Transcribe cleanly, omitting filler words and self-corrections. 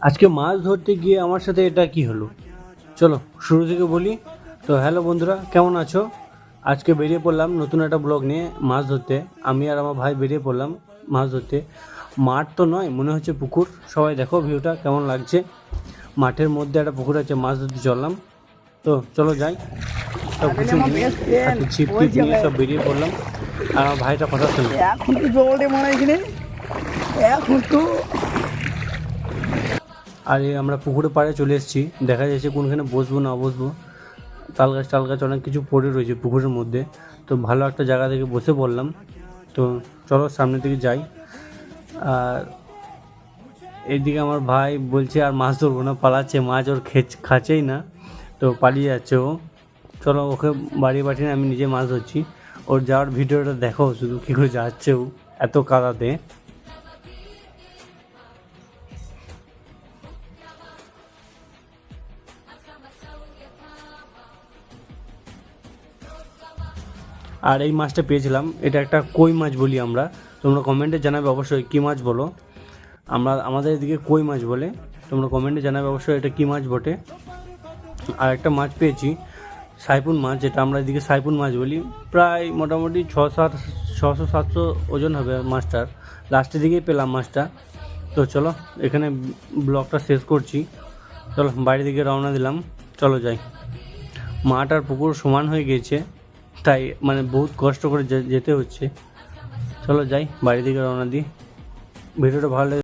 আজকে মাছ ধরতে গিয়ে আমার সাথে এটা কি হলো, চলো শুরু থেকে বলি। তো হ্যালো বন্ধুরা, কেমন আছো? আজকে বেরিয়ে পড়লাম নতুন একটা ব্লগ নিয়ে মাছ ধরতে। আমি আর আমার ভাই বেরিয়ে পড়লাম মাছ ধরতে। মাঠ তো নয়, মনে হচ্ছে পুকুর। সবাই দেখো ভিউটা কেমন লাগছে। মাঠের মধ্যে একটা পুকুর আছে, মাছ ধরতে চললাম। তো চলো যাই। সব কিছু নিয়ে হাতে ছিপ টিপ নিয়ে সব বেরিয়ে পড়লাম। আর আমার ভাইটা কথা শুনো। এখন তো জলটা মনে হয় এখানে এখন তো আর এই আমরা পুকুরের পাড়ে চলে এসেছি। দেখা যাচ্ছে কোনখানে বসবো না বসবো। তাল গাছ অনেক কিছু পড়ে রয়েছে পুকুরের মধ্যে। তো ভালো একটা জায়গা থেকে বসে পড়লাম। তো চলো সামনের দিকে যাই। আর এইদিকে আমার ভাই বলছে আর মাছ ধরবো না, পালাচ্ছে। মাছ ওর খাচ্ছেই না, তো পালিয়ে যাচ্ছে ও। চলো ওকে বাড়িয়ে পাঠিয়ে আমি নিজে মাছ ধরছি। ওর যাওয়ার ভিডিওটা দেখো শুধু, কী করে যাচ্ছে ও এত কাদাতে। আর এই মাছটা পেয়েছিলাম, এটা একটা কই মাছ বলি আমরা। তোমরা কমেন্টে জানাবে অবশ্যই কী মাছ বলো। আমাদের এদিকে কই মাছ বলে। তোমরা কমেন্টে জানাবে অবশ্যই এটা কী মাছ বটে। আর একটা মাছ পেয়েছি, সাইপুন মাছ, যেটা আমরা এদিকে সাইপুন মাছ বলি। প্রায় মোটামুটি 600-700 ওজন হবে মাছটার। লাস্টের দিকেই পেলাম মাছটা। তো চলো এখানে ব্লগটা শেষ করছি। চলো বাইরের দিকে রওনা দিলাম। চলো যাই। মাঠ আর পুকুর সমান হয়ে গিয়েছে, তাই মানে বহুত কষ্ট করে যেতে হচ্ছে। চলো যাই, বাড়ির দিকে রওনা দিই। ভিডিওটা ভালো লাগে